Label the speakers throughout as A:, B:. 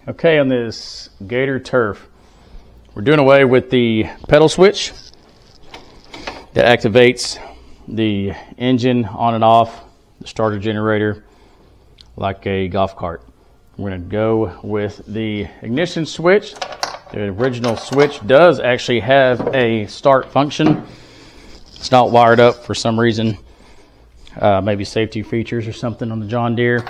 A: Okay, on this Gator Turf, we're doing away with the pedal switch that activates the engine on and off, the starter generator, like a golf cart. We're going to go with the ignition switch. The original switch does actually have a start function. It's not wired up for some reason, maybe safety features or something on the John Deere.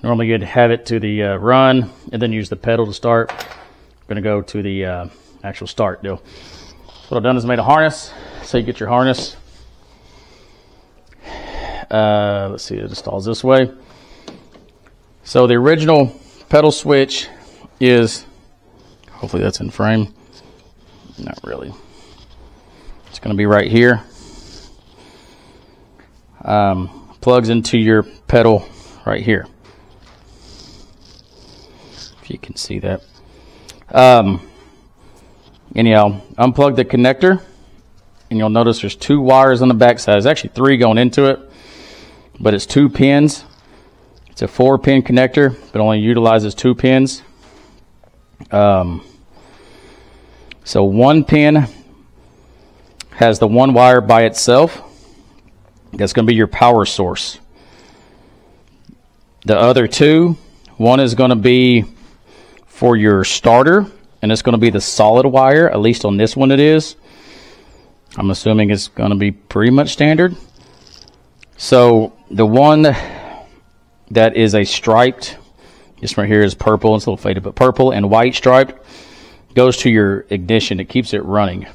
A: Normally you'd have it to the run and then use the pedal to start. I'm going to go to the actual start deal. What I've done is made a harness. So you get your harness. Let's see, it installs this way. So the original pedal switch is, hopefully that's in frame. Not really. It's going to be right here. Plugs into your pedal right here. If you can see that. Anyhow, unplug the connector, and you'll notice there's two wires on the back side. There's actually three going into it, but it's 2 pins. It's a 4-pin connector, but only utilizes 2 pins. So one pin has the one wire by itself. That's going to be your power source. The other two, one is going to be for your starter, and it's going to be the solid wire. At least on this one it is. I'm assuming it's going to be pretty much standard. So the one that is a striped, this right here is purple. It's a little faded, but purple and white striped goes to your ignition. It keeps it running.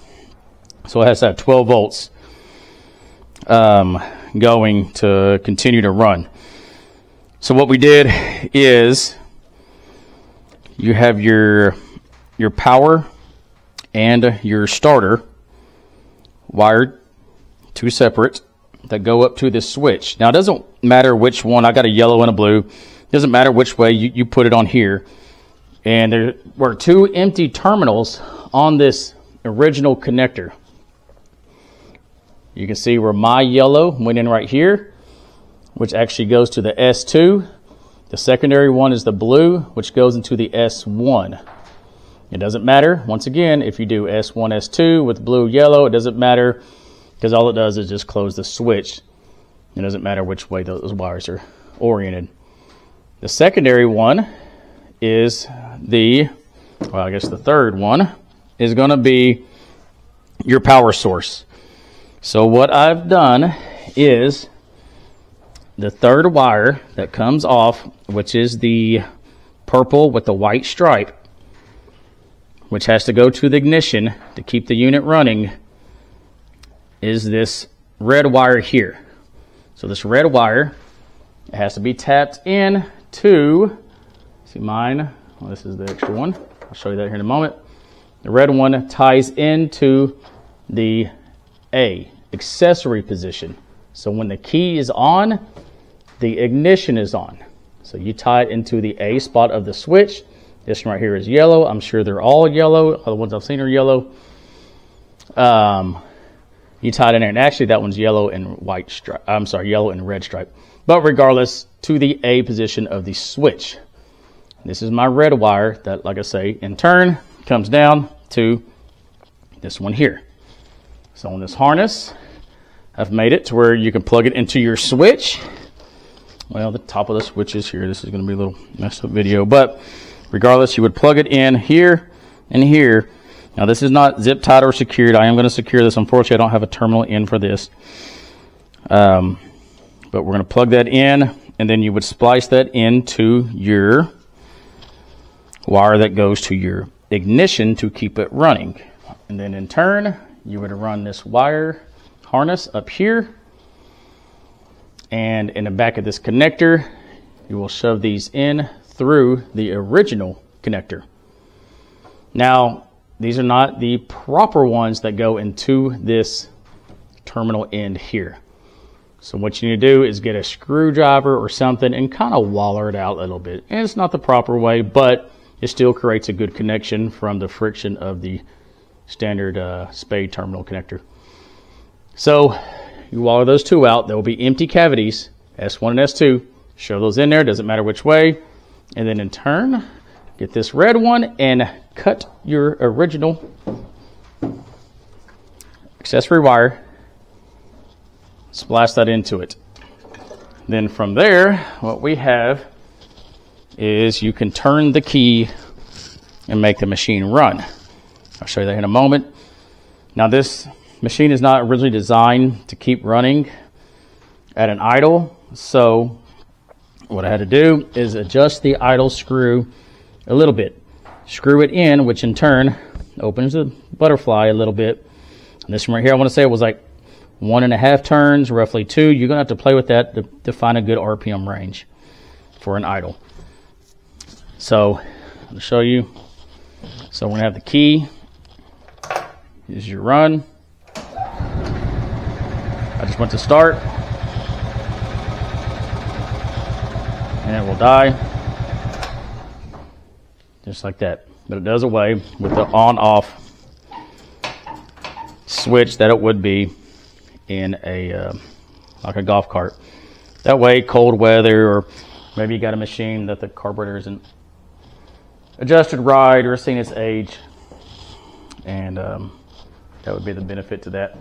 A: So it has to have 12 volts going to continue to run. So what we did is you have your power and your starter wired, 2 separate, that go up to this switch. Now it doesn't matter which one. I got a yellow and a blue. It doesn't matter which way you put it on here. And there were 2 empty terminals on this original connector. You can see where my yellow went in right here, which actually goes to the S2. The secondary one is the blue, which goes into the S1. It doesn't matter, once again, if you do S1, S2 with blue, yellow, it doesn't matter, because all it does is just close the switch. It doesn't matter which way those wires are oriented. The secondary one is the third one is going to be your power source. So what I've done is the third wire that comes off, which is the purple with the white stripe, which has to go to the ignition to keep the unit running, is this red wire here. So this red wire, it has to be tapped in to, see mine, well, this is the extra one. I'll show you that here in a moment. The red one ties into the A, accessory position. So when the key is on, the ignition is on. So you tie it into the A spot of the switch. This one right here is yellow. I'm sure they're all yellow. All the ones I've seen are yellow. You tie it in there, and actually that one's yellow and white stripe. I'm sorry, yellow and red stripe. But regardless, to the A position of the switch. This is my red wire that, like I say, in turn comes down to this one here. So on this harness, I've made it to where you can plug it into your switch. Well, the top of the switch is here. This is going to be a little messed up video, but regardless, you would plug it in here and here. Now, this is not zip tied or secured. I am going to secure this. Unfortunately, I don't have a terminal in for this. But we're going to plug that in, and then you would splice that into your wire that goes to your ignition to keep it running. And then in turn, you would run this wire harness up here. And in the back of this connector, you will shove these in through the original connector. Now, these are not the proper ones that go into this terminal end here. So what you need to do is get a screwdriver or something and kind of waller it out a little bit. And it's not the proper way, but it still creates a good connection from the friction of the standard spade terminal connector. So you waller those 2 out. There will be empty cavities, S1 and S2. Shove those in there, doesn't matter which way. And then in turn, get this red one and cut your original accessory wire. Splash that into it. Then from there, what we have is you can turn the key and make the machine run. I'll show you that in a moment. Now this machine is not originally designed to keep running at an idle, so what I had to do is adjust the idle screw a little bit. Screw it in, which in turn opens the butterfly a little bit. And this one right here, I want to say it was like 1.5 turns, roughly 2. You're going to have to play with that to find a good RPM range for an idle. So I'll show you. So we're going to have the key. Here's your run. I just went to start. And it will die. Just like that. But it does away with the on-off switch that it would be in a like a golf cart. That way, cold weather, or maybe you got a machine that the carburetor isn't adjusted right or seen its age, and that would be the benefit to that.